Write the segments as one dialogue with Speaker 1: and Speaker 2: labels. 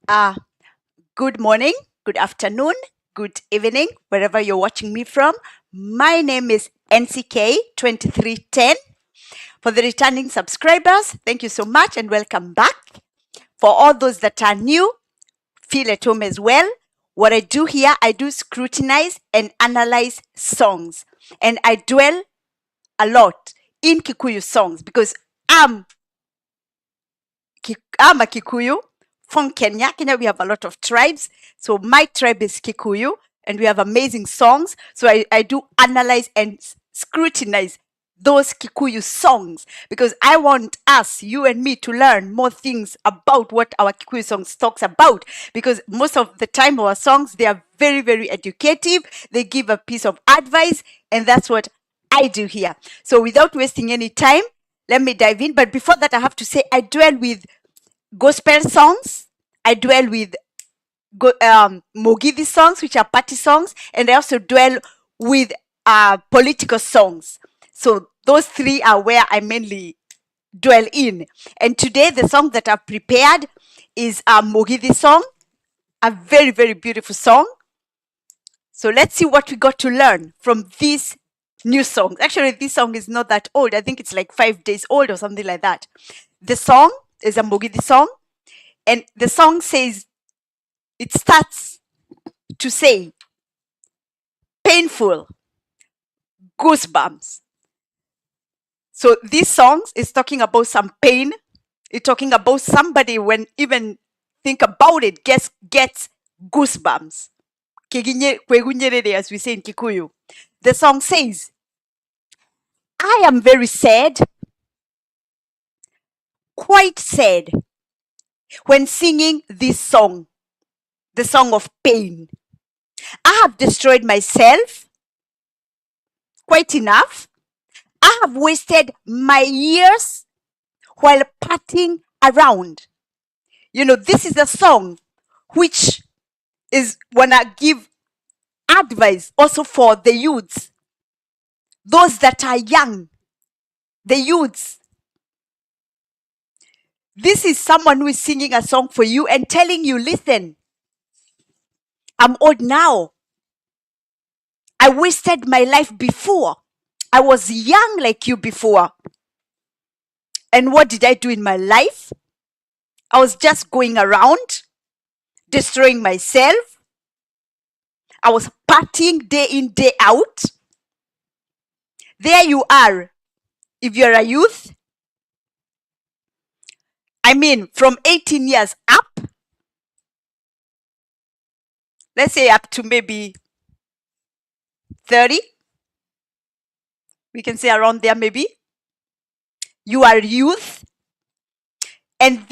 Speaker 1: Uh, Good morning, good afternoon, good evening, wherever you're watching me from. My name is NCK2310. For the returning subscribers, thank you so much and welcome back. For all those that are new, feel at home as well. What I do here, I do scrutinize and analyze songs. And I dwell a lot in Kikuyu songs because I'm I'm a Kikuyu from Kenya. Kenya, we have a lot of tribes. So my tribe is Kikuyu, and we have amazing songs. So I do analyze and scrutinize those Kikuyu songs because I want us, you and me, to learn more things about what our Kikuyu songs talks about. Because most of the time, our songs, they are very, very educative. They give a piece of advice, and that's what I do here. So without wasting any time, let me dive in. But before that, I have to say I dwell with gospel songs. I dwell with Mogidi songs, which are party songs, and I also dwell with political songs. So those three are where I mainly dwell in. And today, the song that I've prepared is a Mogidi song, a very, very beautiful song. So let's see what we got to learn from these new songs. Actually, this song is not that old. I think it's like 5 days old or something like that. The song is a Mogidi song. And the song says, it starts to say, painful, goosebumps. So this song is talking about some pain. It's talking about somebody when even think about it, gets goosebumps. Kwegunyerere, as we say in Kikuyu. The song says, I am very sad, quite sad, when singing this song, the song of pain. I have destroyed myself quite enough. I have wasted my years while partying around. This is a song which is wanna give advice also for the youths, those that are young, the youths. This is someone who is singing a song for you and telling you, listen, I'm old now. I wasted my life before. I was young like you before. And what did I do in my life? I was just going around, destroying myself. I was partying day in, day out. There you are. If you're a youth, I mean, from 18 years up, let's say up to maybe 30, we can say around there maybe, you are youth. And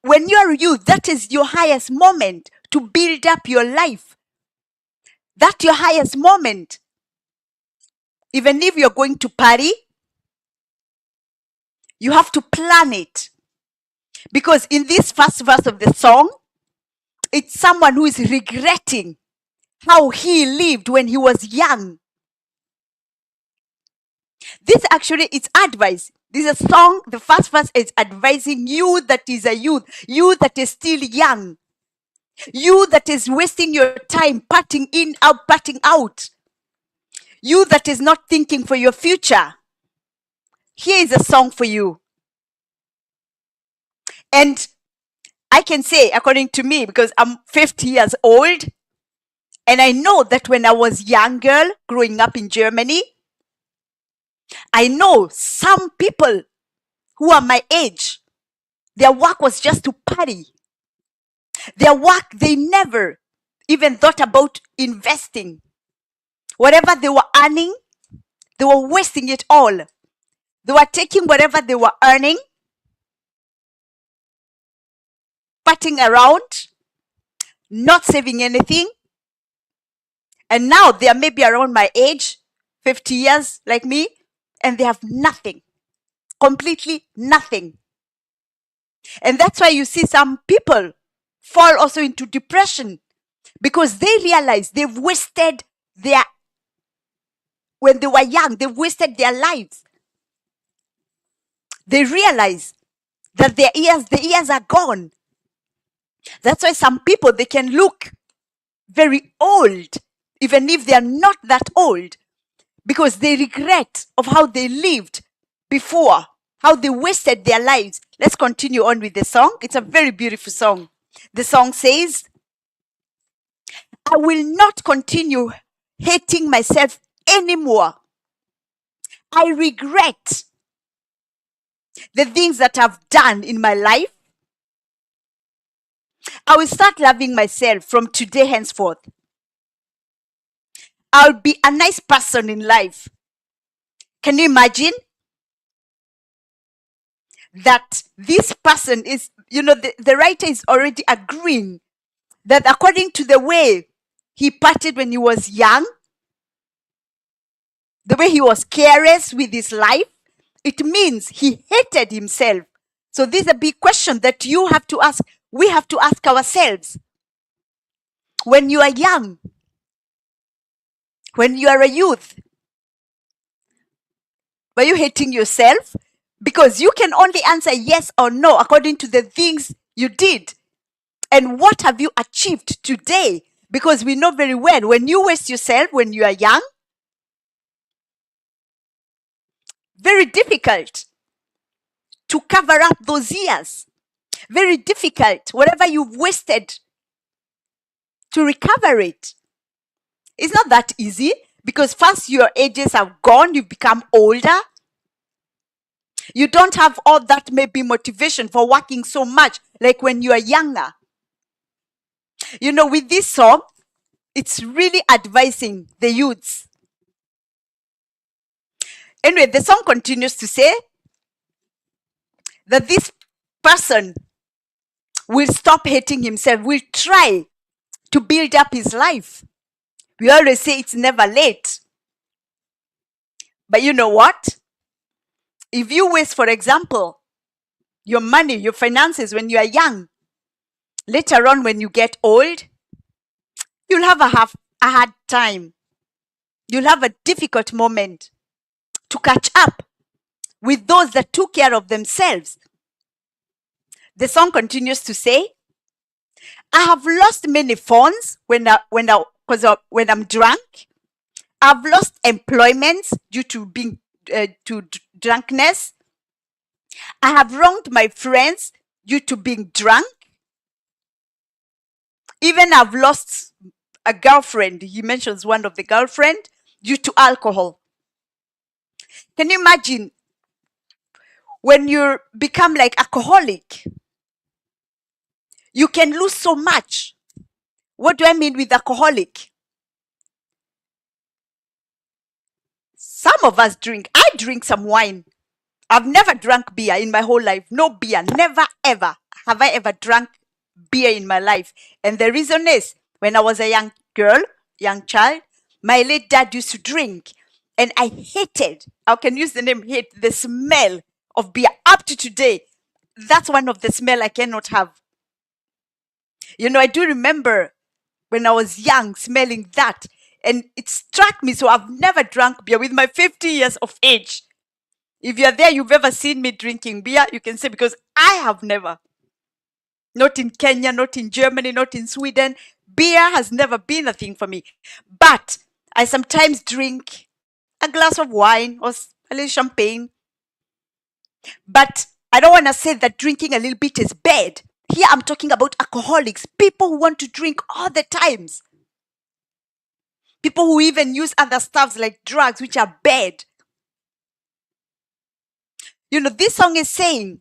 Speaker 1: when you're youth, that is your highest moment to build up your life. That's your highest moment. Even if you're going to party, you have to plan it. Because in this first verse of the song, it's someone who is regretting how he lived when he was young. This actually is advice. This is a song, the first verse is advising you that is a youth, you that is still young, you that is wasting your time partying in, out, partying out, you that is not thinking for your future. Here is a song for you. And I can say, according to me, because I'm 50 years old, and I know that when I was young girl growing up in Germany, I know some people who are my age, their work was just to party. Their work, they never even thought about investing. Whatever they were earning, they were wasting it all. They were taking whatever they were earning, partying around, not saving anything. And now they are maybe around my age, 50 years like me, and they have nothing, completely nothing. And that's why you see some people fall also into depression because they realize they've wasted when they were young, they've wasted their lives. They realize that the years are gone. That's why some people, they can look very old, even if they are not that old, because they regret of how they lived before, how they wasted their lives. Let's continue on with the song. It's a very beautiful song. The song says, I will not continue hating myself anymore. I regret the things that I've done in my life. I will start loving myself from today henceforth. I'll be a nice person in life. Can you imagine that this person is, the writer is already agreeing that according to the way he parted when he was young, the way he was careless with his life, it means he hated himself. So this is a big question that you have to ask. We have to ask ourselves. When you are young, when you are a youth, were you hating yourself? Because you can only answer yes or no according to the things you did. And what have you achieved today? Because we know very well, when you waste yourself when you are young, very difficult to cover up those years. Very difficult, whatever you've wasted, to recover it. It's not that easy, because first your ages have gone, you've become older. You don't have all that maybe motivation for working so much like when you are younger. With this song, it's really advising the youths. Anyway, the song continues to say that this person will stop hating himself, will try to build up his life. We always say it's never late. But you know what? If you waste, for example, your money, your finances when you are young, later on when you get old, you'll have a hard time. You'll have a difficult moment to catch up with those that took care of themselves. The song continues to say, I have lost many phones when I'm drunk. I've lost employment due to being drunkenness. I have wronged my friends due to being drunk. Even I've lost a girlfriend. He mentions one of the girlfriend due to alcohol. Can you imagine when you become like alcoholic? You can lose so much. What do I mean with alcoholic? Some of us drink. I drink some wine. I've never drunk beer in my whole life. No beer. Never, ever have I ever drunk beer in my life. And the reason is, when I was a young girl, young child, my late dad used to drink. And I hated, I can use the name hate, the smell of beer up to today. That's one of the smell I cannot have. I do remember when I was young smelling that. And it struck me. So I've never drunk beer with my 50 years of age. If you're there, you've ever seen me drinking beer, you can say, because I have never. Not in Kenya, not in Germany, not in Sweden. Beer has never been a thing for me. But I sometimes drink a glass of wine or a little champagne. But I don't want to say that drinking a little bit is bad. Here I'm talking about alcoholics, people who want to drink all the times. People who even use other stuffs like drugs, which are bad. This song is saying,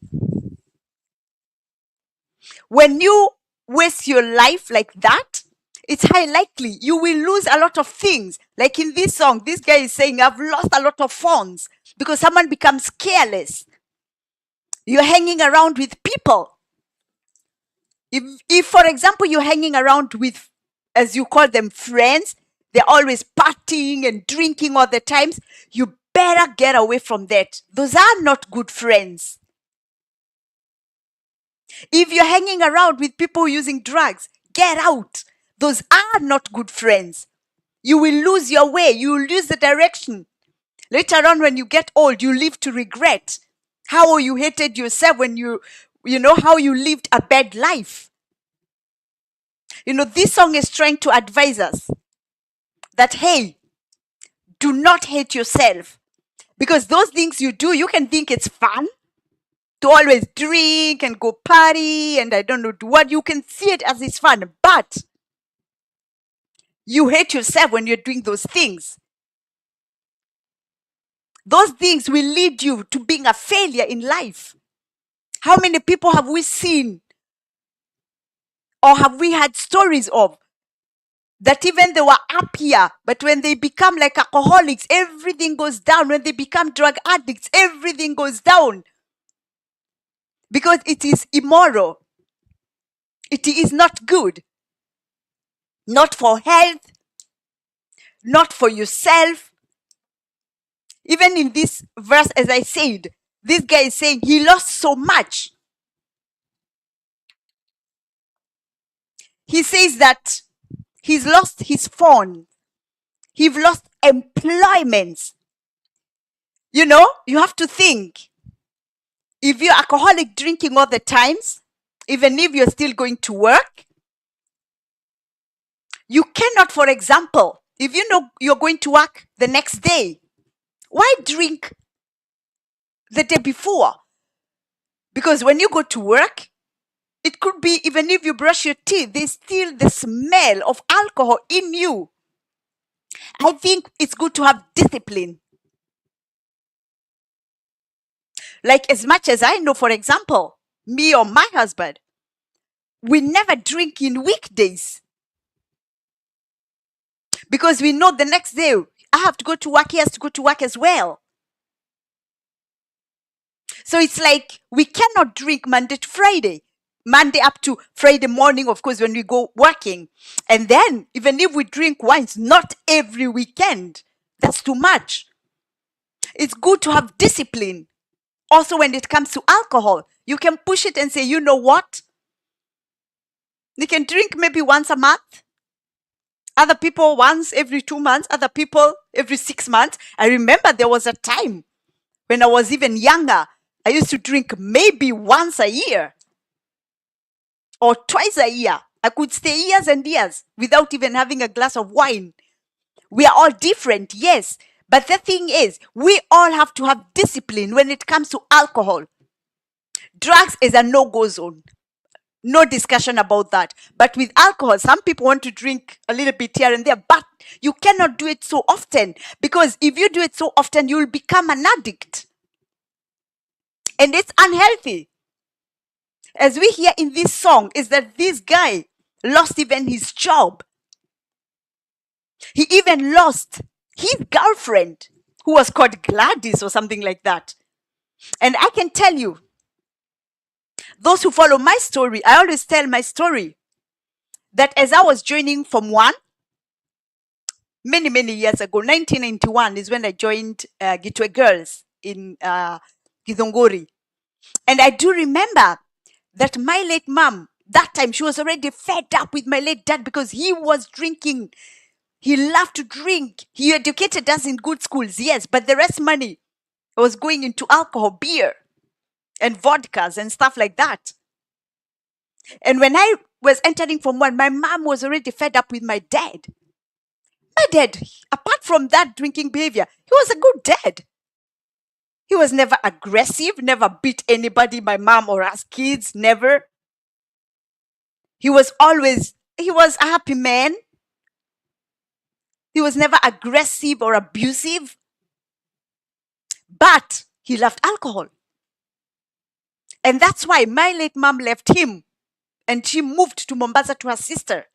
Speaker 1: when you waste your life like that, it's high likely you will lose a lot of things. Like in this song, this guy is saying, I've lost a lot of phones because someone becomes careless. You're hanging around with people. If, for example, you're hanging around with, as you call them, friends, they're always partying and drinking all the times, you better get away from that. Those are not good friends. If you're hanging around with people using drugs, get out. Those are not good friends. You will lose your way. You will lose the direction. Later on, when you get old, you live to regret how you hated yourself when how you lived a bad life. This song is trying to advise us that, hey, do not hate yourself. Because those things you do, you can think it's fun to always drink and go party and I don't know what. You can see it as it's fun, but you hate yourself when you're doing those things. Those things will lead you to being a failure in life. How many people have we seen or have we had stories of that even they were up here, but when they become like alcoholics, everything goes down. When they become drug addicts, everything goes down. Because it is immoral. It is not good. Not for health, not for yourself. Even in this verse, as I said, this guy is saying he lost so much. He says that he's lost his phone. He's lost employments. You have to think. If you're alcoholic drinking all the times, even if you're still going to work, you cannot, for example, if you know you're going to work the next day, why drink the day before? Because when you go to work, it could be even if you brush your teeth, there's still the smell of alcohol in you. I think it's good to have discipline. Like as much as I know, for example, me or my husband, we never drink in weekdays. Because we know the next day, I have to go to work, he has to go to work as well. So it's like we cannot drink Monday to Friday. Monday up to Friday morning, of course, when we go working. And then, even if we drink wines, not every weekend. That's too much. It's good to have discipline. Also, when it comes to alcohol, you can push it and say, you know what? You can drink maybe once a month. Other people once every 2 months. Other people every 6 months. I remember there was a time when I was even younger. I used to drink maybe once a year or twice a year. I could stay years and years without even having a glass of wine. We are all different, yes. But the thing is, we all have to have discipline when it comes to alcohol. Drugs is a no-go zone. No discussion about that. But with alcohol, some people want to drink a little bit here and there, but you cannot do it so often. Because if you do it so often, you will become an addict. And it's unhealthy. As we hear in this song, is that this guy lost even his job. He even lost his girlfriend, who was called Gladys or something like that. And I can tell you, those who follow my story, I always tell my story, that as I was joining Form 1, many years ago, 1991 is when I joined Gitwe Girls in Githongori. And I do remember that my late mom, that time, she was already fed up with my late dad because he was drinking. He loved to drink. He educated us in good schools, yes, but the rest money was going into alcohol, beer, and vodkas and stuff like that. And when I was entering Form 1, my mom was already fed up with my dad. My dad, apart from that drinking behavior, he was a good dad. He was never aggressive, never beat anybody, my mom or us kids, never. He was a happy man. He was never aggressive or abusive. But he loved alcohol. And that's why my late mom left him and she moved to Mombasa to her sister.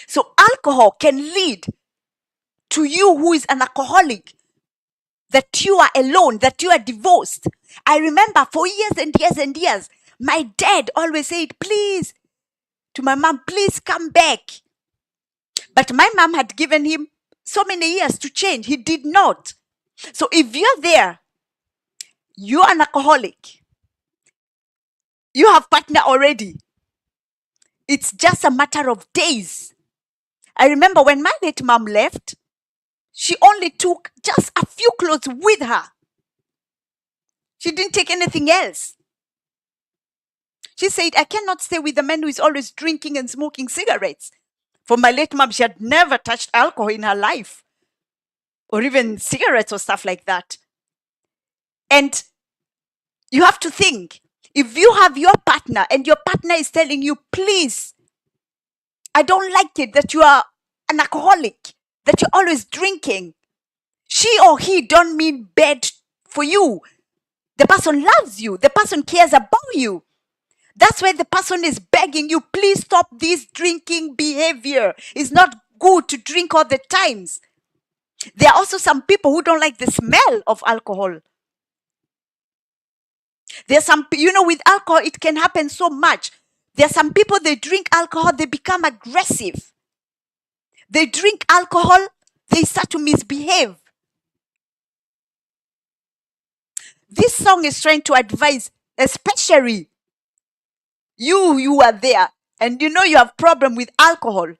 Speaker 1: So alcohol can lead to you who is an alcoholic, that you are alone, that you are divorced. I remember for years and years and years, my dad always said, please, to my mom, please come back. But my mom had given him so many years to change. He did not. So if you're there, you're an alcoholic, you have partner already, it's just a matter of days. I remember when my late mom left, she only took just a few clothes with her. She didn't take anything else. She said, I cannot stay with a man who is always drinking and smoking cigarettes. For my late mom, she had never touched alcohol in her life, or even cigarettes or stuff like that. And you have to think, if you have your partner and your partner is telling you, please, I don't like it that you are an alcoholic, that you're always drinking. She or he don't mean bad for you. The person loves you. The person cares about you. That's why the person is begging you, please stop this drinking behavior. It's not good to drink all the times. There are also some people who don't like the smell of alcohol. There's some, with alcohol, it can happen so much. There are some people, they drink alcohol, they become aggressive. They drink alcohol, they start to misbehave. This song is trying to advise, especially you are there, and you have problem with alcohol.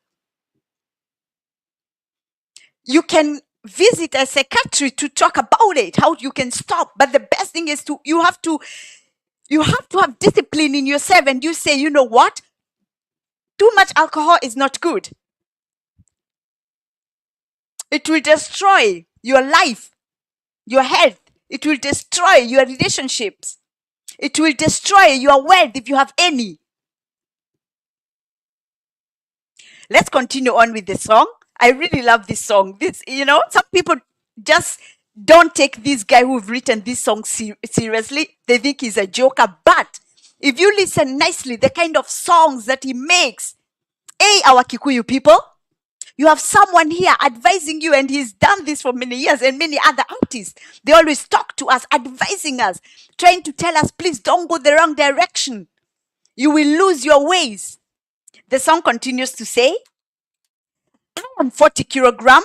Speaker 1: You can visit a psychiatrist to talk about it, how you can stop. But the best thing is you have to have discipline in yourself, and you say, you know what? Too much alcohol is not good. It will destroy your life, your health. It will destroy your relationships. It will destroy your wealth if you have any. Let's continue on with the song. I really love this song. Some people just don't take this guy who've written this song seriously. They think he's a joker. But if you listen nicely, the kind of songs that he makes, our Kikuyu people, you have someone here advising you, and he's done this for many years, and many other artists. They always talk to us, advising us, trying to tell us, please don't go the wrong direction. You will lose your ways. The song continues to say, I am 40 kilogram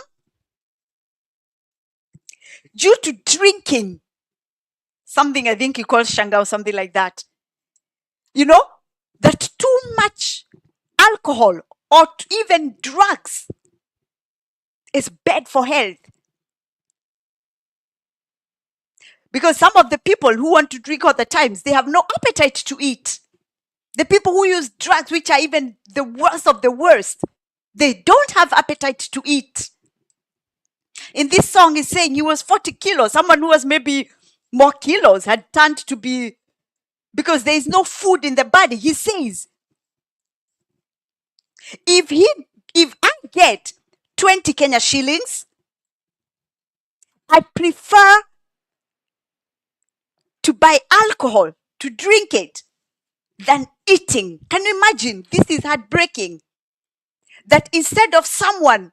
Speaker 1: due to drinking something, I think he calls shanga or something like that. That too much alcohol or even drugs is bad for health. Because some of the people who want to drink all the times, they have no appetite to eat. The people who use drugs, which are even the worst of the worst, they don't have appetite to eat. In this song, he's saying he was 40 kilos. Someone who was maybe more kilos had turned to be, because there is no food in the body. He says, if I get 20 Kenya shillings, I prefer to buy alcohol, to drink it, than eating. Can you imagine? This is heartbreaking. That instead of someone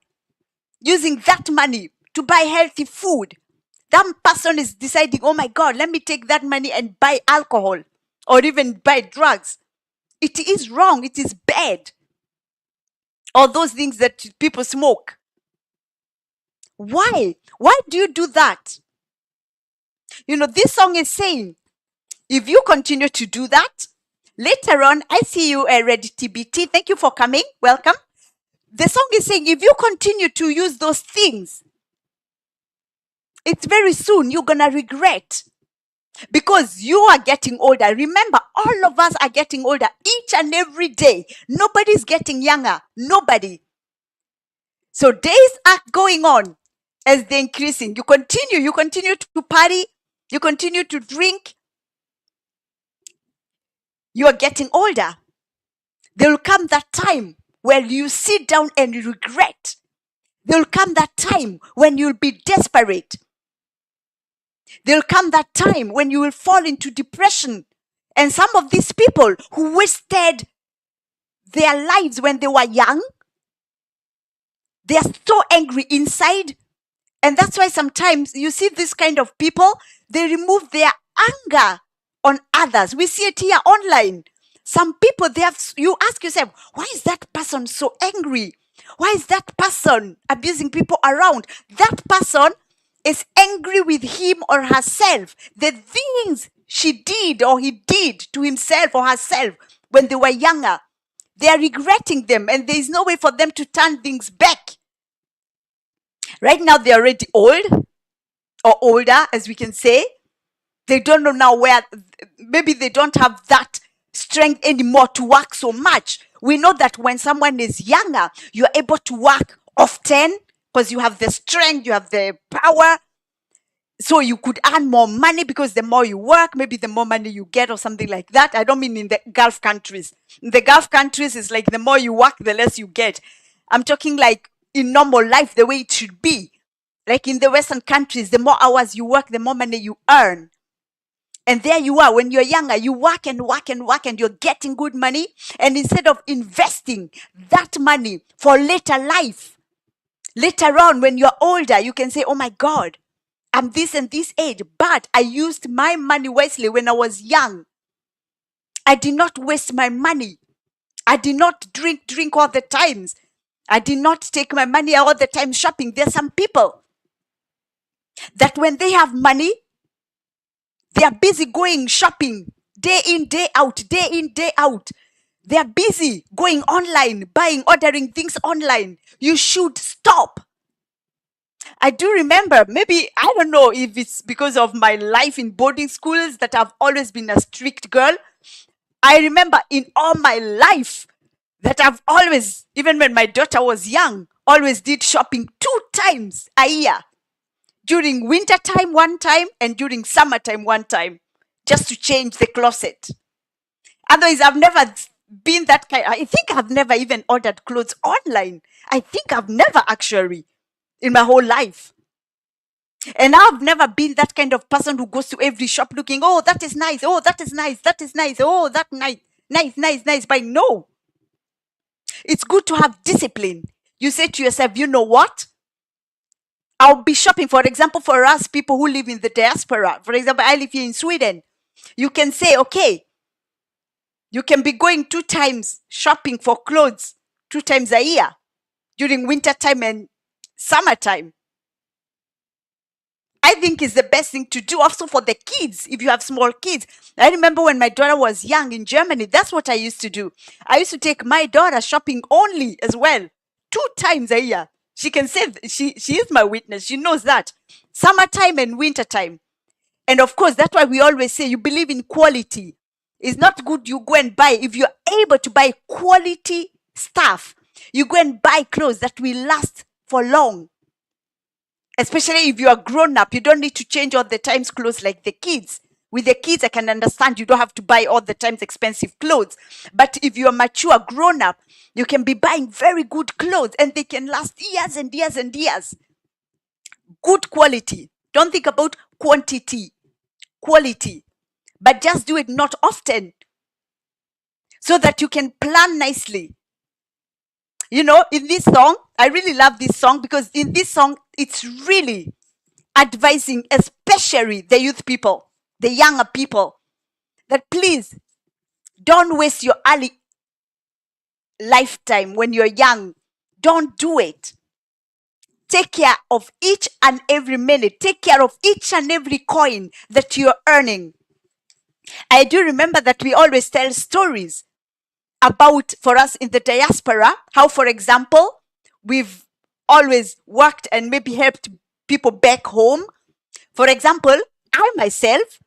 Speaker 1: using that money to buy healthy food, that person is deciding, oh my God, let me take that money and buy alcohol or even buy drugs. It is wrong. It is bad. Or those things that people smoke. Why? Why do you do that? This song is saying, if you continue to do that, later on, I see you, Ready TBT. Thank you for coming. Welcome. The song is saying, if you continue to use those things, it's very soon you're going to regret, because you are getting older. Remember, all of us are getting older each and every day. Nobody's getting younger. Nobody. So days are going on as they're increasing. You continue to party. You continue to drink. You are getting older. There will come that time where you sit down and regret. There will come that time when you'll be desperate. There will come that time when you will fall into depression. And some of these people who wasted their lives when they were young, they are so angry inside. And that's why sometimes you see this kind of people, they remove their anger on others. We see it here online. Some people, you ask yourself, why is that person so angry? Why is that person abusing people around? That person is angry with him or herself. The things she did or he did to himself or herself when they were younger, they are regretting them, and there is no way for them to turn things back. Right now, they're already old or older, as we can say. They don't know now where, maybe they don't have that strength anymore to work so much. We know that when someone is younger, you're able to work often because you have the strength, you have the power. So you could earn more money because the more you work, maybe the more money you get or something like that. I don't mean in the Gulf countries. In the Gulf countries, it's like the more you work, the less you get. I'm talking like in normal life, the way it should be. Like in the Western countries, the more hours you work, the more money you earn. And there you are, when you're younger, you work and work and work and you're getting good money. And instead of investing that money for later life, later on, when you're older, you can say, oh my God, I'm this and this age, but I used my money wisely when I was young. I did not waste my money. I did not drink all the times. I did not take my money all the time shopping. There's some people that when they have money, they are busy going shopping day in, day out, day in, day out. They are busy going online, buying, ordering things online. You should stop. I do remember, maybe, I don't know if it's because of my life in boarding schools that I've always been a strict girl. I remember in all my life that I've always, even when my daughter was young, always did shopping 2 times a year. During winter time one time and during summertime one time, just to change the closet. Otherwise, I've never been that kind. I think I've never even ordered clothes online. I think I've never actually in my whole life. And I've never been that kind of person who goes to every shop looking, oh, that is nice. Oh, that is nice. That is nice. Oh, that nice. Nice, nice, nice. But no, it's good to have discipline. You say to yourself, you know what? I'll be shopping. For example, for us people who live in the diaspora, for example, I live here in Sweden. You can say, okay, you can be going 2 times shopping for clothes 2 times a year during winter time and summertime. I think is the best thing to do also for the kids, if you have small kids. I remember when my daughter was young in Germany, that's what I used to do. I used to take my daughter shopping only as well, 2 times a year. She can say, she is my witness. She knows that. Summertime and winter time. And of course, that's why we always say you believe in quality. It's not good you go and buy. If you're able to buy quality stuff, you go and buy clothes that will last for long. Especially if you are grown up, you don't need to change all the times clothes like the kids. With the kids, I can understand you don't have to buy all the times expensive clothes. But if you're mature, grown up, you can be buying very good clothes and they can last years and years and years. Good quality. Don't think about quantity, quality. But just do it not often so that you can plan nicely. You know, in this song, I really love this song because in this song, it's really advising, especially the youth people, the younger people, that please don't waste your early lifetime when you're young. Don't do it. Take care of each and every minute. Take care of each and every coin that you're earning. I do remember that we always tell stories about, for us in the diaspora, how, for example, we've always worked and maybe helped people back home. For example, I myself,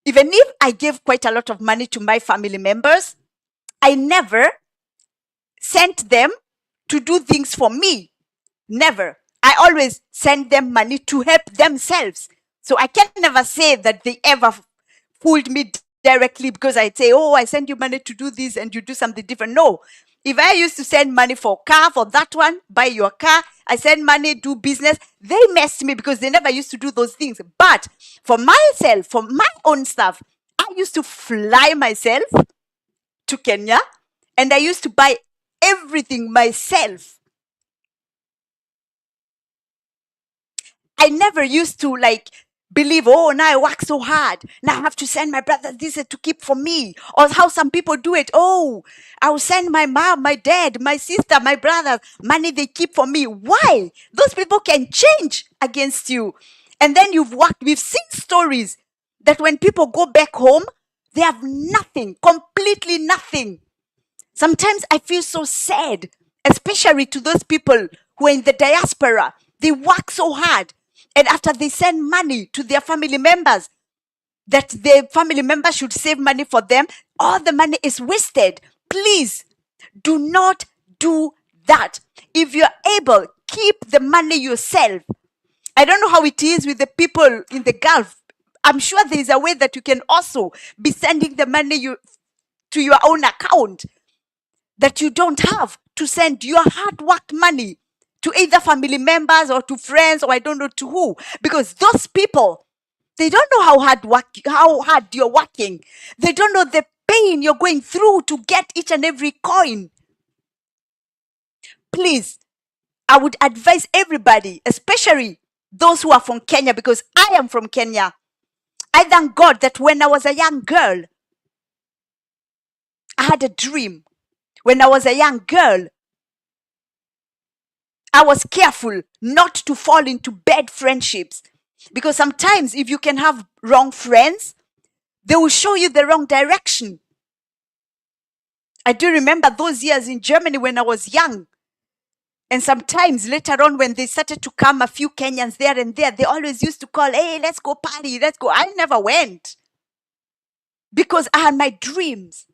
Speaker 1: even if I gave quite a lot of money to my family members, I never sent them to do things for me. Never. I always send them money to help themselves. So I can never say that they ever fooled me directly because I say, oh, I send you money to do this and you do something different. No. If I used to send money for car, for that one, buy your car, I send money, do business, they messed me because they never used to do those things. But for myself, for my own stuff, I used to fly myself to Kenya and I used to buy everything myself. I never used to believe, oh, now I work so hard. Now I have to send my brother this to keep for me. Or how some people do it. Oh, I'll send my mom, my dad, my sister, my brother, money they keep for me. Why? Those people can change against you. And then we've seen stories that when people go back home, they have nothing, completely nothing. Sometimes I feel so sad, especially to those people who are in the diaspora. They work so hard. And after they send money to their family members, that the family member should save money for them. All the money is wasted. Please do not do that. If you're able, keep the money yourself. I don't know how it is with the people in the Gulf. I'm sure there is a way that you can also be sending the money to your own account that you don't have to send your hard worked money to either family members or to friends or I don't know to who. Because those people, they don't know how hard you're working. They don't know the pain you're going through to get each and every coin. Please, I would advise everybody, especially those who are from Kenya, because I am from Kenya. I thank God that when I was a young girl, I had a dream. When I was a young girl, I was careful not to fall into bad friendships. Because sometimes if you can have wrong friends, they will show you the wrong direction. I do remember those years in Germany when I was young. And sometimes later on, when they started to come a few Kenyans there and there, they always used to call, hey, let's go party, let's go. I never went because I had my dreams.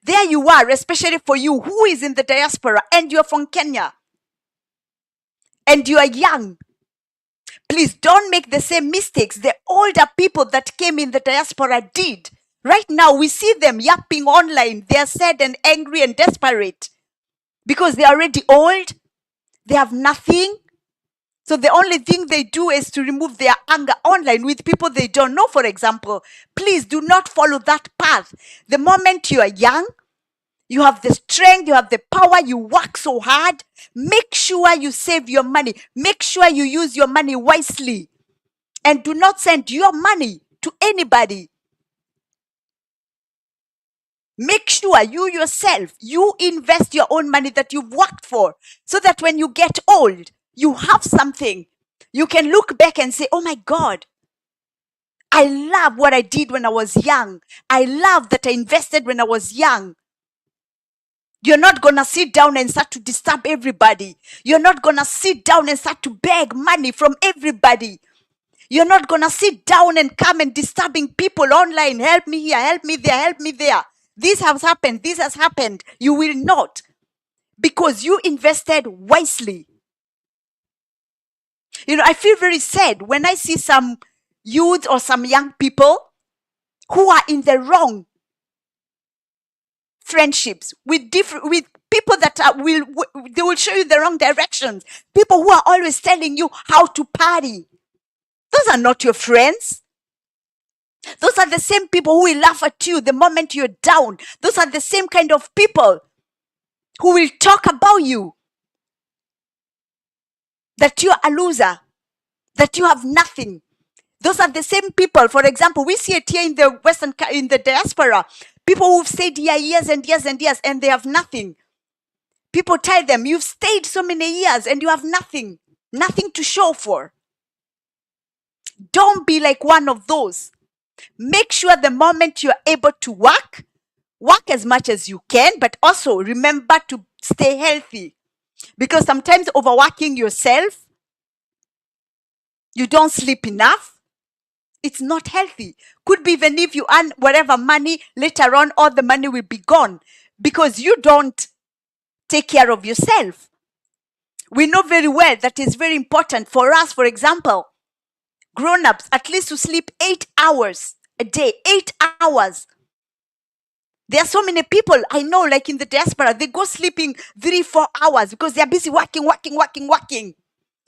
Speaker 1: There you are, especially for you who is in the diaspora and you're from Kenya and you are young. Please don't make the same mistakes the older people that came in the diaspora did. Right now, we see them yapping online. They are sad and angry and desperate because they are already old. They have nothing. So the only thing they do is to remove their anger online with people they don't know, for example. Please do not follow that path. The moment you are young, you have the strength, you have the power, you work so hard. Make sure you save your money. Make sure you use your money wisely. And do not send your money to anybody. Make sure you yourself, you invest your own money that you've worked for so that when you get old, you have something. You can look back and say, oh my God, I love what I did when I was young. I love that I invested when I was young. You're not going to sit down and start to disturb everybody. You're not going to sit down and start to beg money from everybody. You're not going to sit down and come and disturbing people online. Help me here, help me there, help me there. This has happened, this has happened. You will not, because you invested wisely. I feel very sad when I see some youth or some young people who are in the wrong friendships with people that they will show you the wrong directions. People who are always telling you how to party. Those are not your friends. Those are the same people who will laugh at you the moment you're down. Those are the same kind of people who will talk about you, that you're a loser, that you have nothing. Those are the same people. For example, we see it here in the diaspora. People who've stayed here years and years and years and they have nothing. People tell them, you've stayed so many years and you have nothing to show for. Don't be like one of those. Make sure the moment you're able to work as much as you can, but also remember to stay healthy. Because sometimes overworking yourself, you don't sleep enough, it's not healthy. Could be even if you earn whatever money, later on all the money will be gone because you don't take care of yourself. We know very well that it's very important for us, for example, grown-ups, at least to sleep 8 hours a day, 8 hours. There are so many people I know, like in the diaspora, they go sleeping 3-4 hours because they're busy working.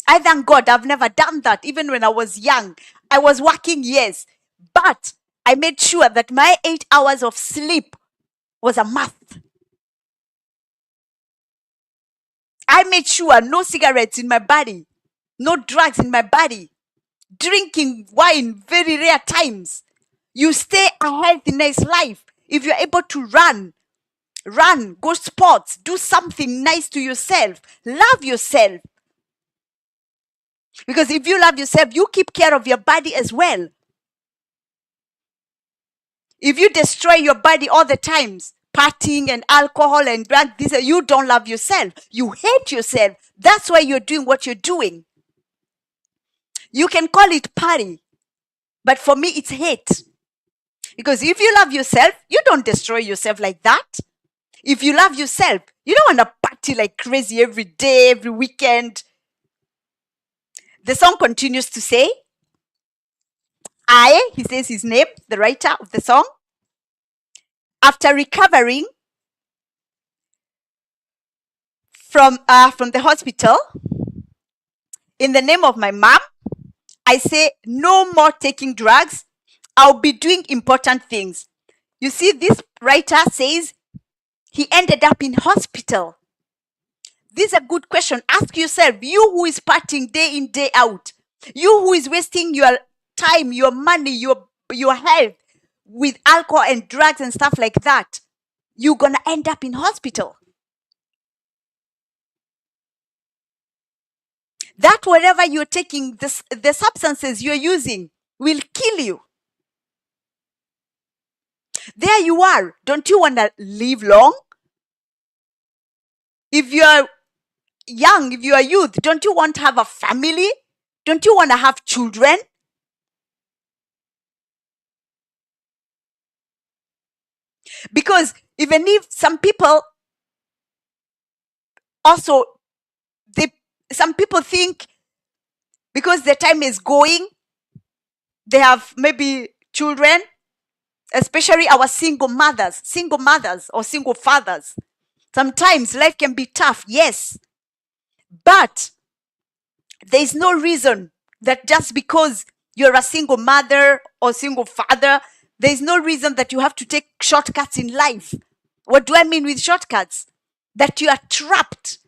Speaker 1: I thank God I've never done that. Even when I was young, I was working, yes, but I made sure that my 8 hours of sleep was a must. I made sure no cigarettes in my body, no drugs in my body, drinking wine very rare times. You stay a healthy, nice life. If you're able to run, go sports, do something nice to yourself, love yourself. Because if you love yourself, you keep care of your body as well. If you destroy your body all the times, partying and alcohol and drug, you don't love yourself. You hate yourself. That's why you're doing what you're doing. You can call it party, But for me, it's hate. Because if you love yourself, you don't destroy yourself like that. If you love yourself, you don't want to party like crazy every day, every weekend. The song continues to say, he says his name, the writer of the song, after recovering from the hospital, in the name of my mom, I say no more taking drugs. I'll be doing important things. You see, this writer says he ended up in hospital. This is a good question. Ask yourself, you who is partying day in, day out, you who is wasting your time, your money, your health with alcohol and drugs and stuff like that, you're going to end up in hospital. That whatever you're taking, the substances you're using will kill you. There you are. Don't you want to live long? If you're young, if you're youth, don't you want to have a family? Don't you want to have children? Because even if some people also, some people think because the time is going, they have maybe children, especially our single mothers or single fathers. Sometimes life can be tough, yes, but there is no reason that just because you're a single mother or single father, there is no reason that you have to take shortcuts in life. What do I mean with shortcuts? That you are trapped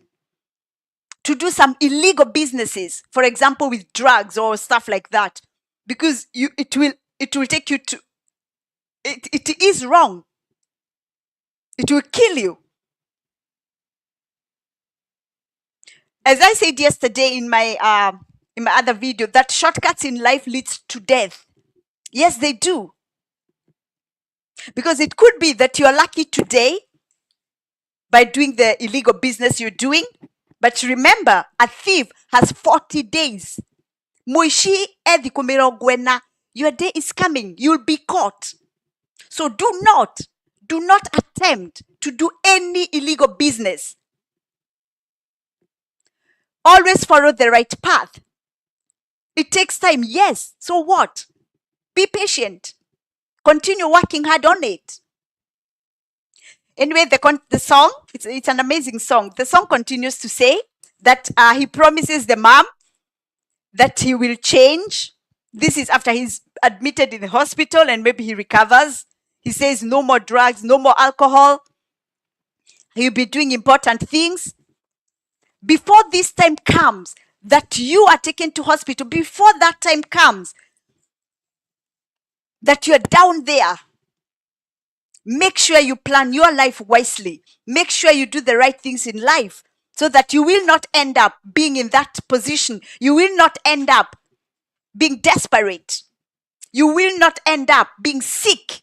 Speaker 1: to do some illegal businesses, for example, with drugs or stuff like that, because it will take you to it is wrong. It will kill you. As I said yesterday in my other video, that shortcuts in life leads to death. Yes, they do. Because it could be that you are lucky today by doing the illegal business you're doing, but remember, a thief has 40 days. Moishi edhikumiro gwena. Your day is coming. You'll be caught. So do not attempt to do any illegal business. Always follow the right path. It takes time, yes. So what? Be patient. Continue working hard on it. Anyway, the song, it's an amazing song. The song continues to say that he promises the mom that he will change. This is after he's admitted in the hospital and maybe he recovers. He says no more drugs, no more alcohol. He'll be doing important things. Before this time comes, that you are taken to hospital, before that time comes, that you're down there, make sure you plan your life wisely. Make sure you do the right things in life so that you will not end up being in that position. You will not end up being desperate. You will not end up being sick.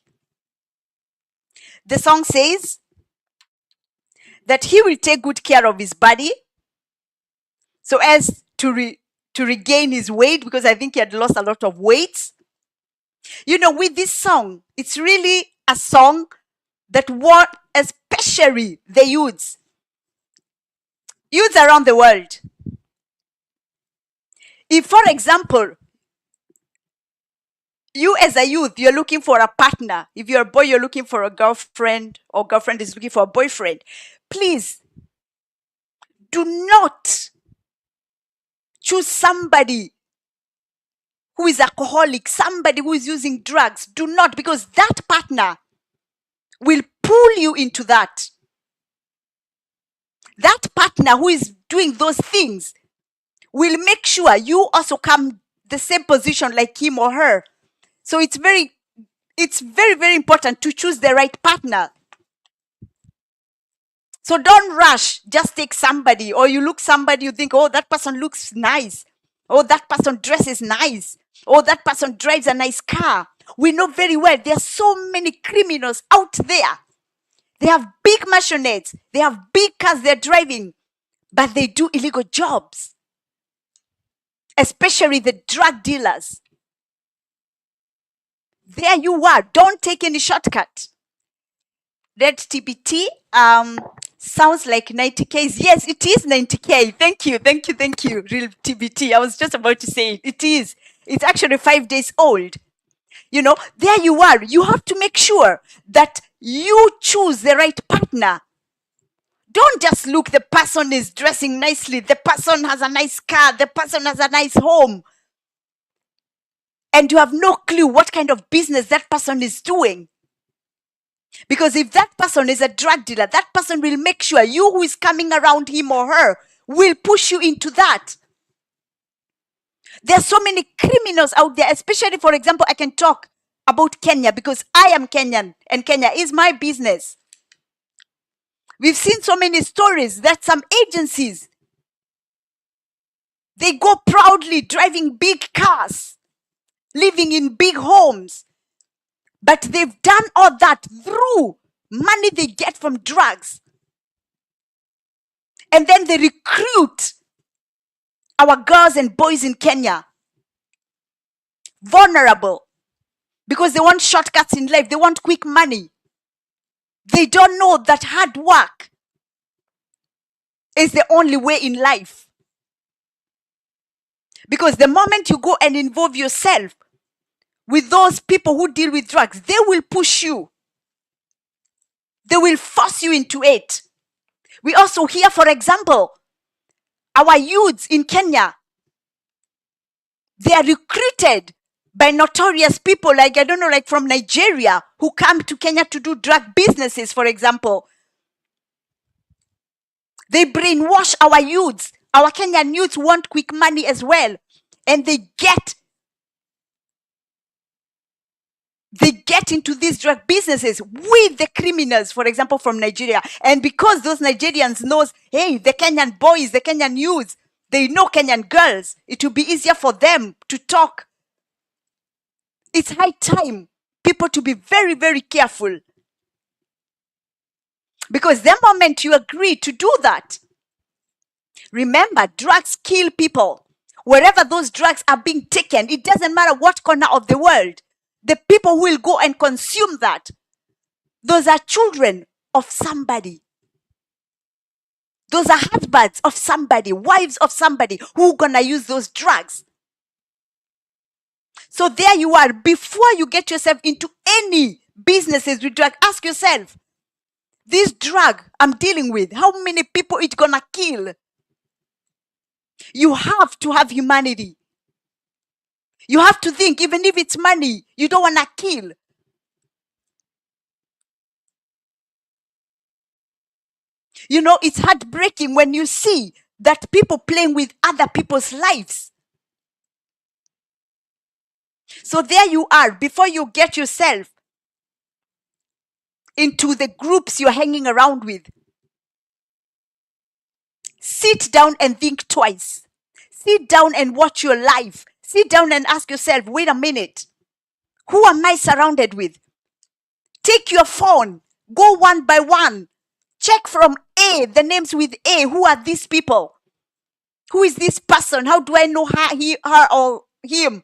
Speaker 1: The song says that he will take good care of his body so as to regain his weight, because I think he had lost a lot of weight. You know, with this song, it's really a song that what, especially the youths around the world. If, for example, you as a youth, you're looking for a partner. If you're a boy, you're looking for a girlfriend, or girlfriend is looking for a boyfriend. Please do not choose somebody who is alcoholic, somebody who is using drugs. Do not, because that partner will pull you into that. That partner who is doing those things will make sure you also come the same position like him or her. So it's very, very important to choose the right partner. So don't rush. Just take somebody, or you look somebody, you think, oh, that person looks nice. Oh, that person dresses nice. Oh, that person drives a nice car. We know very well there are so many criminals out there. They have big mansionettes. They have big cars they're driving, but they do illegal jobs. Especially the drug dealers. There you are. Don't take any shortcut. Red TBT sounds like 90Ks. Yes, it is 90K. Thank you. Real TBT. I was just about to say it. It is. It's actually 5 days old. There you are. You have to make sure that you choose the right partner. Don't just look, the person is dressing nicely, the person has a nice car, the person has a nice home, and you have no clue what kind of business that person is doing. Because if that person is a drug dealer, that person will make sure you who is coming around him or her will push you into that. There are so many criminals out there, especially, for example, I can talk about Kenya because I am Kenyan and Kenya is my business. We've seen so many stories that some agencies, they go proudly driving big cars, living in big homes, but they've done all that through money they get from drugs. And then they recruit our girls and boys in Kenya, vulnerable, because they want shortcuts in life. They want quick money. They don't know that hard work is the only way in life. Because the moment you go and involve yourself with those people who deal with drugs, they will push you. They will force you into it. We also hear, for example, our youths in Kenya, they are recruited by notorious people like, I don't know, like from Nigeria, who come to Kenya to do drug businesses, for example. They brainwash our youths. Our Kenyan youths want quick money as well. And they get into these drug businesses with the criminals, for example, from Nigeria. And because those Nigerians knows, hey, the Kenyan boys, the Kenyan youths, they know Kenyan girls, it will be easier for them to talk. It's high time people to be very, very careful. Because the moment you agree to do that, remember, drugs kill people. Wherever those drugs are being taken, it doesn't matter what corner of the world, the people who will go and consume that, those are children of somebody. Those are husbands of somebody, wives of somebody who are gonna use those drugs. So there you are. Before you get yourself into any businesses with drug, ask yourself, this drug I'm dealing with, how many people it's gonna kill? You have to have humanity. You have to think, even if it's money, you don't wanna kill. It's heartbreaking when you see that people playing with other people's lives. So there you are. Before you get yourself into the groups you're hanging around with, sit down and think twice. Sit down and watch your life. Sit down and ask yourself, wait a minute, who am I surrounded with? Take your phone, go one by one. Check from A, the names with A. Who are these people? Who is this person? How do I know her or him?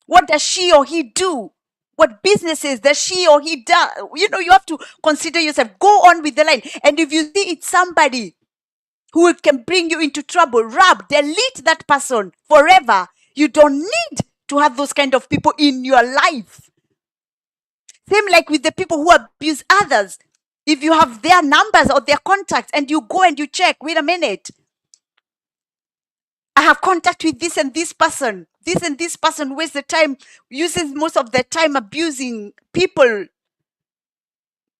Speaker 1: What does she or he do? What businesses does she or he do? You have to consider yourself. Go on with the line. And if you see it's somebody who can bring you into trouble, delete that person forever. You don't need to have those kind of people in your life. Same like with the people who abuse others. If you have their numbers or their contacts and you go and you check, wait a minute, I have contact with this and this person. This and this person wastes the time, uses most of the time abusing people,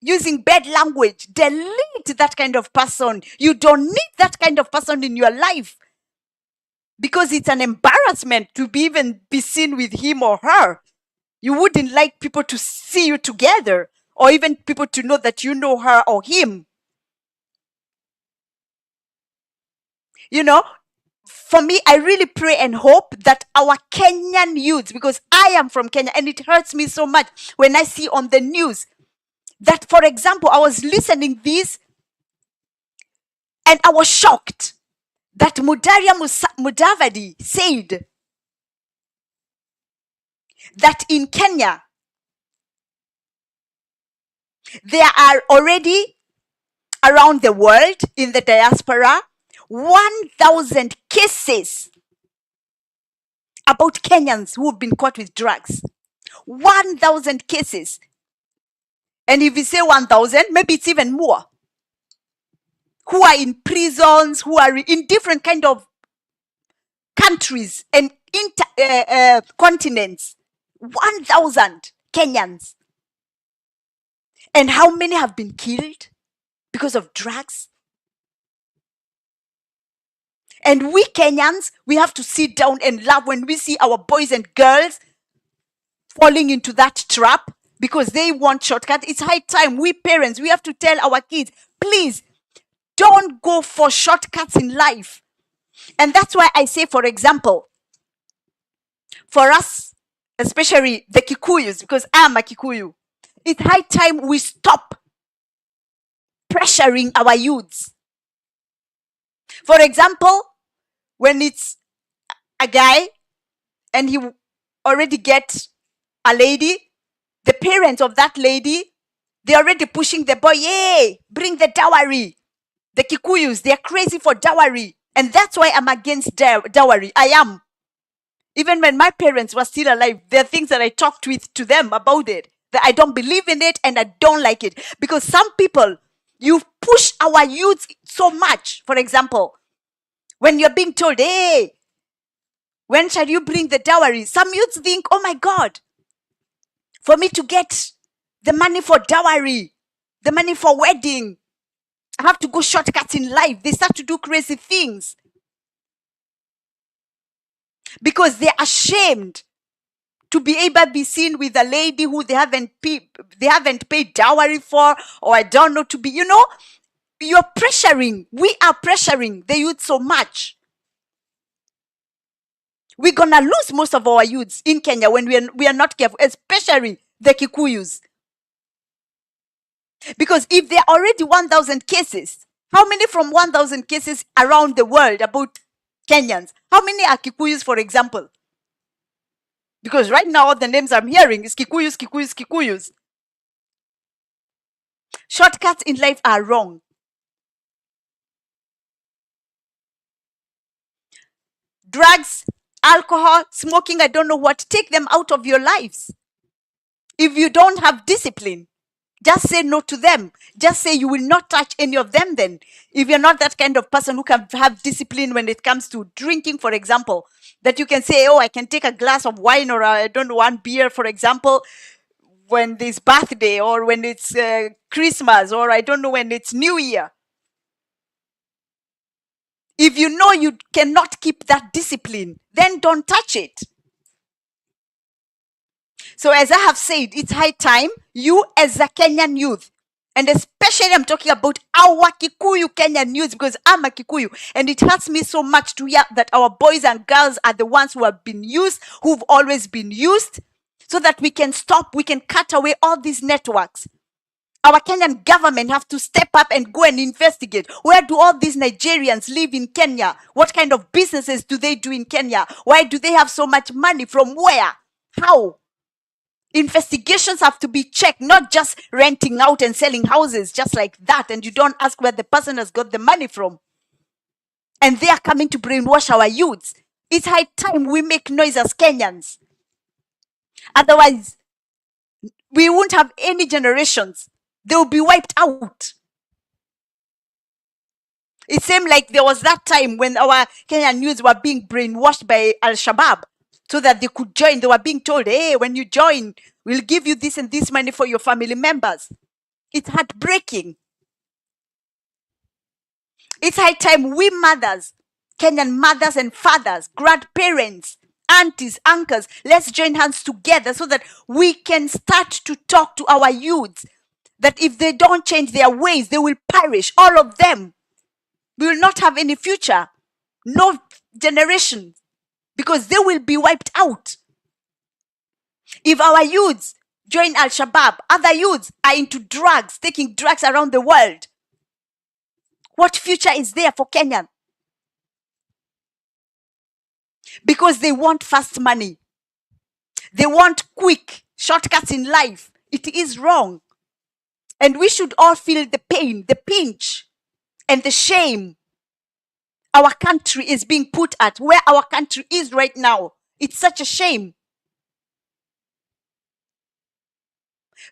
Speaker 1: using bad language. Delete that kind of person. You don't need that kind of person in your life, because it's an embarrassment to even be seen with him or her. You wouldn't like people to see you together, or even people to know that you know her or him. For me, I really pray and hope that our Kenyan youths, because I am from Kenya and it hurts me so much when I see on the news that, for example, I was listening this and I was shocked that Mudavadi said that in Kenya, there are already around the world in the diaspora 1,000 cases about Kenyans who have been caught with drugs. 1,000 cases. And if you say 1,000, maybe it's even more. Who are in prisons, who are in different kind of countries and continents. 1,000 Kenyans. And how many have been killed because of drugs? And we Kenyans, we have to sit down and laugh when we see our boys and girls falling into that trap because they want shortcuts. It's high time we parents, we have to tell our kids, please don't go for shortcuts in life. And that's why I say, for example, for us, especially the Kikuyus, because I'm a Kikuyu, it's high time we stop pressuring our youths. For example, when it's a guy and he already gets a lady, the parents of that lady, they're already pushing the boy, hey, bring the dowry. The Kikuyus, they're crazy for dowry. And that's why I'm against dowry. I am. Even when my parents were still alive, there are things that I talked to them about it, that I don't believe in it and I don't like it. Because some people, you push our youth so much. For example, when you're being told, hey, when shall you bring the dowry? Some youths think, oh my God, for me to get the money for dowry, the money for wedding, I have to go shortcuts in life. They start to do crazy things because they're ashamed to be able to be seen with a lady who they haven't paid dowry for, or I don't know, to be, you're pressuring. We are pressuring the youth so much. We're gonna lose most of our youths in Kenya when we are not careful, especially the Kikuyus. Because if there are already 1,000 cases, how many from 1,000 cases around the world about Kenyans? How many are Kikuyus, for example? Because right now, the names I'm hearing is Kikuyus, Kikuyus, Kikuyus. Shortcuts in life are wrong. Drugs, alcohol, smoking, I don't know what, take them out of your lives. If you don't have discipline, just say no to them. Just say you will not touch any of them then. If you're not that kind of person who can have discipline when it comes to drinking, for example, that you can say, oh, I can take a glass of wine or I don't know, one beer, for example, when there's birthday or when it's Christmas or I don't know, when it's New Year. If you know you cannot keep that discipline, then don't touch it. So as I have said, it's high time you as a Kenyan youth, and especially I'm talking about our Kikuyu Kenyan youth because I'm a Kikuyu, and it hurts me so much to hear that our boys and girls are the ones who have been used, who've always been used, so that we can stop, we can cut away all these networks. Our Kenyan government have to step up and go and investigate. Where do all these Nigerians live in Kenya? What kind of businesses do they do in Kenya? Why do they have so much money? From where? How? Investigations have to be checked, not just renting out and selling houses just like that, and you don't ask where the person has got the money from. And they are coming to brainwash our youths. It's high time we make noise as Kenyans. Otherwise, we won't have any generations. They will be wiped out. It seemed like there was that time when our Kenyan youths were being brainwashed by Al-Shabaab so that they could join. They were being told, hey, when you join, we'll give you this and this money for your family members. It's heartbreaking. It's high time we mothers, Kenyan mothers and fathers, grandparents, aunties, uncles, let's join hands together so that we can start to talk to our youths that if they don't change their ways, they will perish, all of them. We will not have any future, no generation, because they will be wiped out. If our youths join Al-Shabaab, other youths are into drugs, taking drugs around the world, what future is there for Kenya? Because they want fast money. They want quick shortcuts in life. It is wrong. And we should all feel the pain, the pinch, and the shame our country is being put at, where our country is right now. It's such a shame.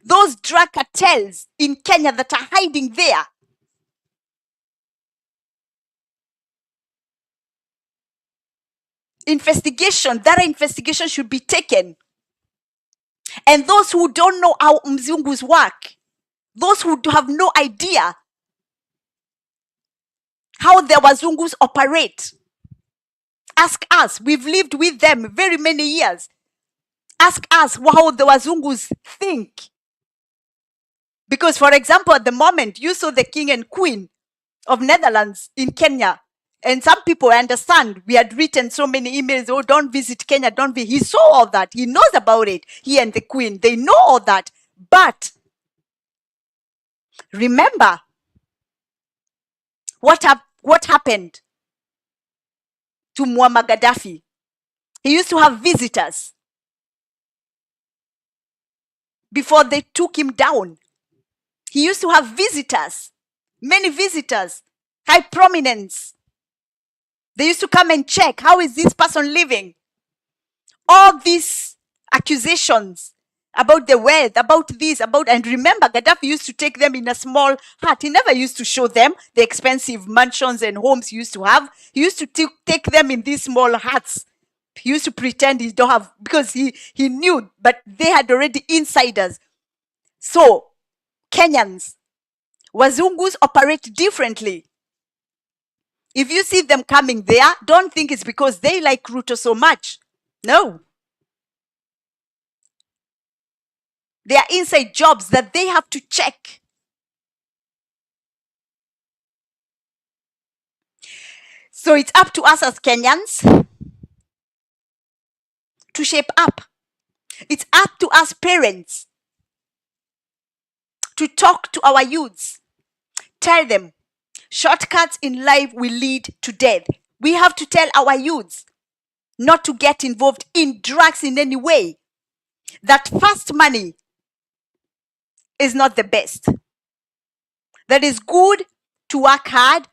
Speaker 1: Those drug cartels in Kenya that are hiding there, thorough investigation should be taken. And those who don't know how mzungus work, those who have no idea how the wazungus operate, ask us. We've lived with them very many years. Ask us how the wazungus think. Because, for example, at the moment, you saw the king and queen of Netherlands in Kenya. And some people, I understand, we had written so many emails, oh, don't visit Kenya, don't be. He saw all that. He knows about it. He and the queen, they know all that. But remember what happened to Muammar Gaddafi. He used to have visitors before they took him down. He used to have visitors, many visitors, high prominence. They used to come and check, how is this person living? All these accusations about the wealth, about this, and remember, Gaddafi used to take them in a small hut. He never used to show them the expensive mansions and homes he used to have. He used to take them in these small huts. He used to pretend he don't have, because he knew, but they had already insiders. So, Kenyans, Wazungus operate differently. If you see them coming there, don't think it's because they like Ruto so much. No. They are inside jobs that they have to check. So it's up to us as Kenyans to shape up. It's up to us parents to talk to our youths. Tell them, shortcuts in life will lead to death. We have to tell our youths not to get involved in drugs in any way. That fast money is not the best. That is good to work hard,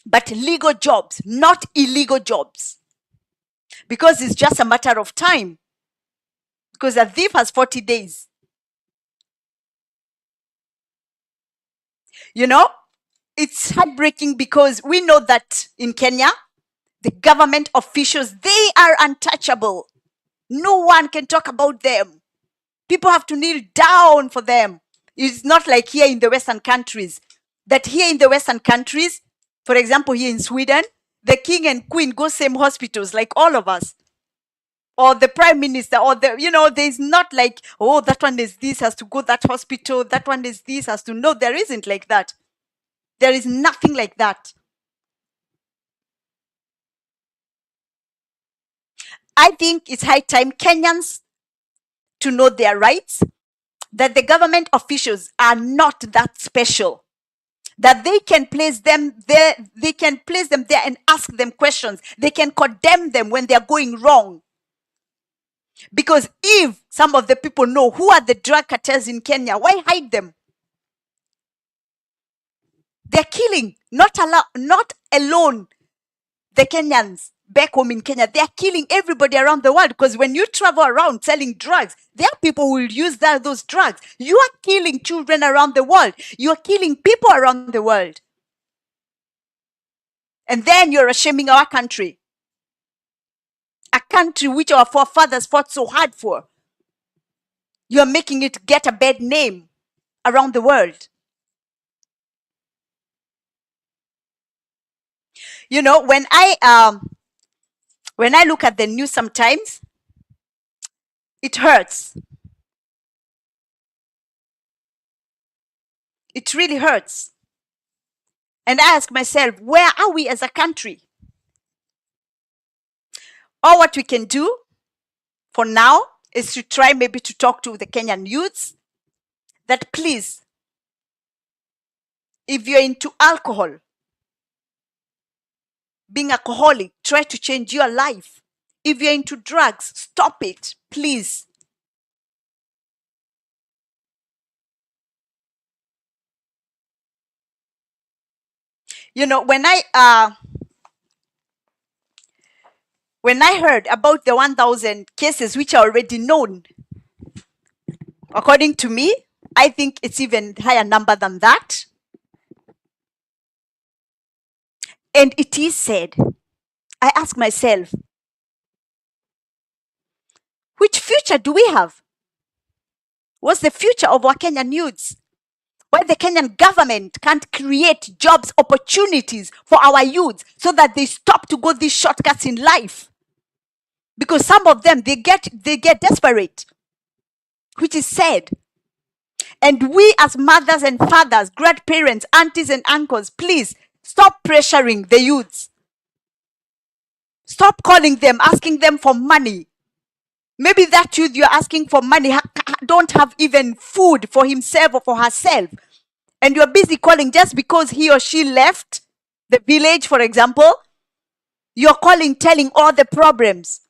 Speaker 1: but legal jobs, not illegal jobs. Because it's just a matter of time. Because a thief has 40 days. You know, it's heartbreaking because we know that in Kenya, the government officials, they are untouchable. No one can talk about them. People have to kneel down for them. It's not like here in the Western countries. That here in the Western countries, for example, here in Sweden, the king and queen go same hospitals like all of us. Or the prime minister, or there's not like, oh, that one is this, has to go that hospital, that one is this, has to. No, there isn't like that. There is nothing like that. I think it's high time Kenyans to know their rights, that the government officials are not that special, that they can place them there, and ask them questions. They can condemn them when they're going wrong. Because if some of the people know who are the drug cartels in Kenya, why hide them? They're killing, not alone the Kenyans back home in Kenya. They're killing everybody around the world, because when you travel around selling drugs, there are people who will use those drugs. You are killing children around the world. You are killing people around the world. And then you're shaming our country. A country which our forefathers fought so hard for. You're making it get a bad name around the world. You know, when I look at the news sometimes, it hurts. It really hurts. And I ask myself, where are we as a country? Or what we can do for now is to try maybe to talk to the Kenyan youths that, please, if you're into alcohol, being alcoholic, try to change your life. If you're into drugs, stop it, please. You know, when I heard about the 1,000 cases which are already known, according to me, I think it's even higher number than that. And it is said, I ask myself, which future do we have? What's the future of our Kenyan youths? Why the Kenyan government can't create jobs opportunities for our youths so that they stop to go these shortcuts in life? Because some of them, they get desperate, which is sad. And we as mothers and fathers, grandparents, aunties and uncles, please stop pressuring the youths. Stop calling them, asking them for money. Maybe that youth you're asking for money don't have even food for himself or for herself. And you're busy calling just because he or she left the village, for example. You're calling, telling all the problems.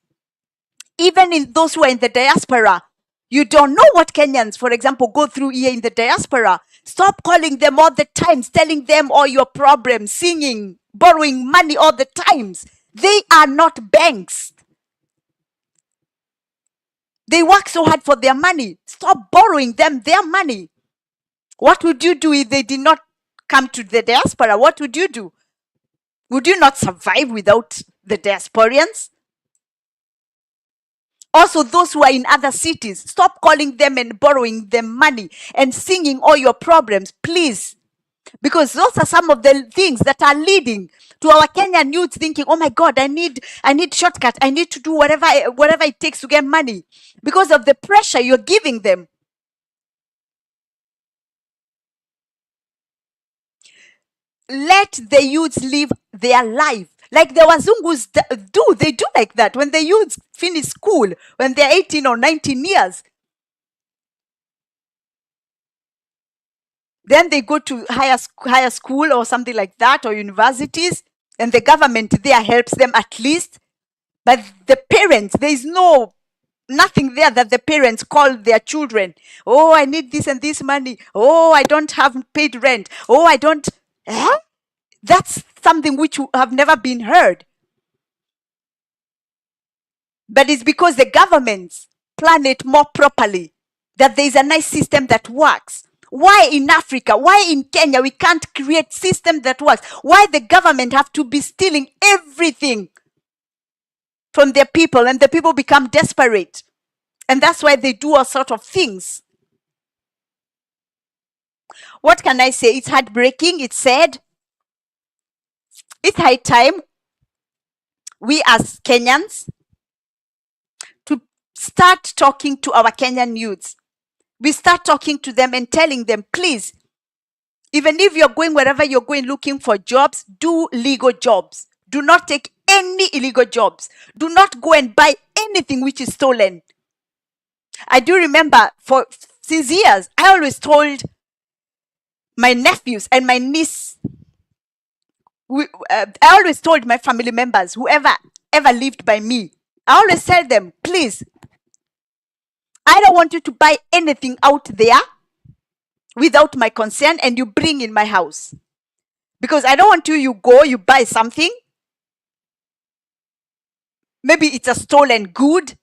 Speaker 1: Even in those who are in the diaspora, you don't know what Kenyans, for example, go through here in the diaspora. Stop calling them all the times, telling them all your problems, singing, borrowing money all the times. They are not banks. They work so hard for their money. Stop borrowing them their money. What would you do if they did not come to the diaspora? What would you do? Would you not survive without the diasporians? Also, those who are in other cities, stop calling them and borrowing them money and singing all your problems, please. Because those are some of the things that are leading to our Kenyan youth thinking, oh my God, I need shortcut. I need to do whatever it takes to get money. Because of the pressure you're giving them. Let the youths live their life. Like the Wazungus do. They do like that. When the youths finish school, when they're 18 or 19 years, then they go to higher school or something like that, or universities, and the government there helps them at least. But the parents, there is nothing there that the parents call their children. Oh, I need this and this money. Oh, I don't have paid rent. Oh, I don't. Eh? That's something which have never been heard. But it's because the governments plan it more properly, that there is a nice system that works. Why in Africa, why in Kenya, we can't create system that works? Why the government have to be stealing everything from their people, and the people become desperate? And that's why they do all sort of things. What can I say? It's heartbreaking. It's sad. It's high time we as Kenyans to start talking to our Kenyan youths. We start talking to them and telling them, please, even if you're going wherever you're going looking for jobs, do legal jobs. Do not take any illegal jobs. Do not go and buy anything which is stolen. I do remember since years, I always told my nephews and my niece, I always told my family members, whoever ever lived by me, I always tell them, please, I don't want you to buy anything out there without my consent and you bring in my house. Because I don't want you go, you buy something. Maybe it's a stolen good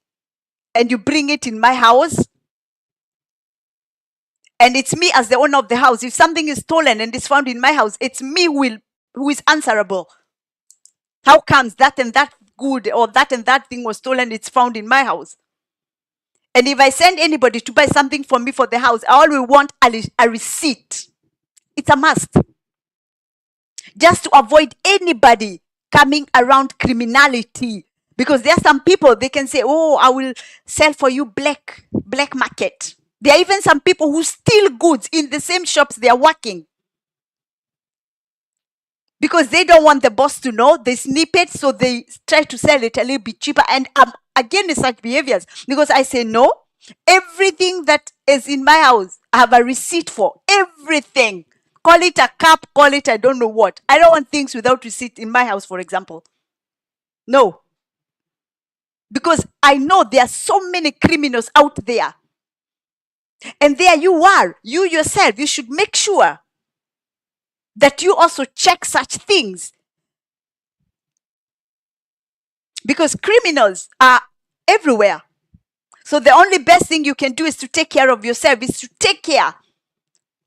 Speaker 1: and you bring it in my house. And it's me as the owner of the house. If something is stolen and is found in my house, it's me who is answerable. How comes that and that good or that and that thing was stolen, it's found in my house? And if I send anybody to buy something for me for the house, I always want a receipt. It's a must. Just to avoid anybody coming around criminality. Because there are some people, they can say, oh, I will sell for you black market. There are even some people who steal goods in the same shops they are working. Because they don't want the boss to know, they snip it, so they try to sell it a little bit cheaper. And I'm against such behaviors, because I say no. Everything that is in my house, I have a receipt for everything. Call it a cup, call it I don't know what. I don't want things without receipt in my house, for example. No. because I know there are so many criminals out there. And there you are, you yourself, you should make sure that you also check such things, because criminals are everywhere. So the only best thing you can do is to take care of yourself, is to take care.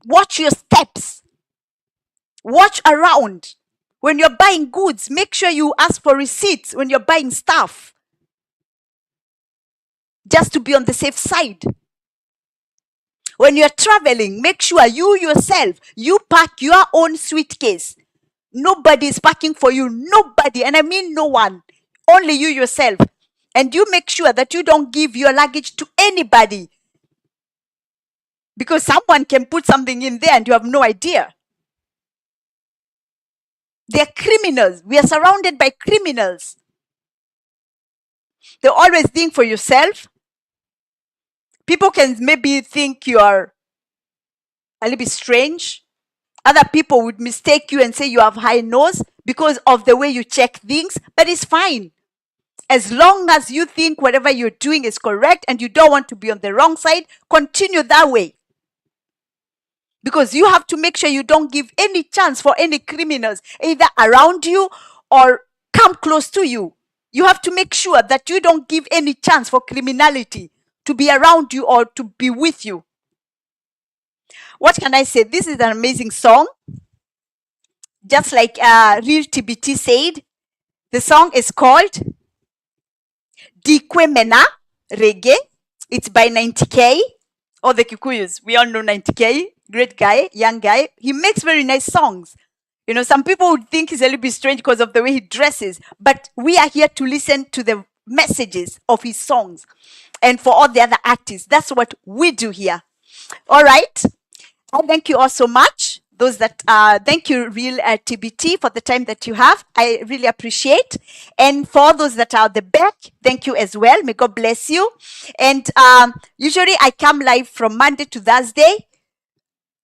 Speaker 1: Watch your steps. Watch around. When you're buying goods, make sure you ask for receipts when you're buying stuff, just to be on the safe side. When you're traveling, make sure you yourself, you pack your own suitcase. Nobody is packing for you. Nobody. And I mean no one. Only you yourself. And you make sure that you don't give your luggage to anybody, because someone can put something in there and you have no idea. They're criminals. We are surrounded by criminals. They always think for yourself. People can maybe think you are a little bit strange. Other people would mistake you and say you have high nose because of the way you check things, but it's fine. As long as you think whatever you're doing is correct and you don't want to be on the wrong side, continue that way. Because you have to make sure you don't give any chance for any criminals, either around you or come close to you. You have to make sure that you don't give any chance for criminality to be around you or to be with you. What can I say? This is an amazing song. Just like Real TBT said, the song is called Dikwemena Reggae. It's by 90K. Or the Kikuyus. We all know 90K. Great guy, young guy. He makes very nice songs. You know, some people would think he's a little bit strange because of the way he dresses, but we are here to listen to the messages of his songs. And for all the other artists, that's what we do here. All right. I thank you all so much. Those that thank you, Real TBT, for the time that you have. I really appreciate. And for those that are at the back, thank you as well. May God bless you. And usually I come live from Monday to Thursday,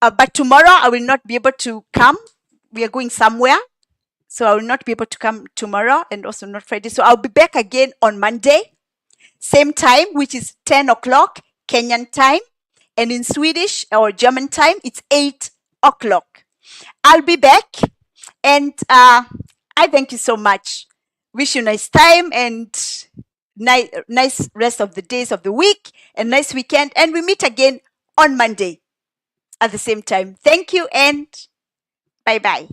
Speaker 1: but tomorrow I will not be able to come. We are going somewhere, so I will not be able to come tomorrow, and also not Friday. So I'll be back again on Monday, same time, which is 10 o'clock Kenyan time. And in Swedish or German time, it's 8 o'clock. I'll be back. And I thank you so much. Wish you a nice time and nice rest of the days of the week and nice weekend. And we meet again on Monday at the same time. Thank you and bye-bye.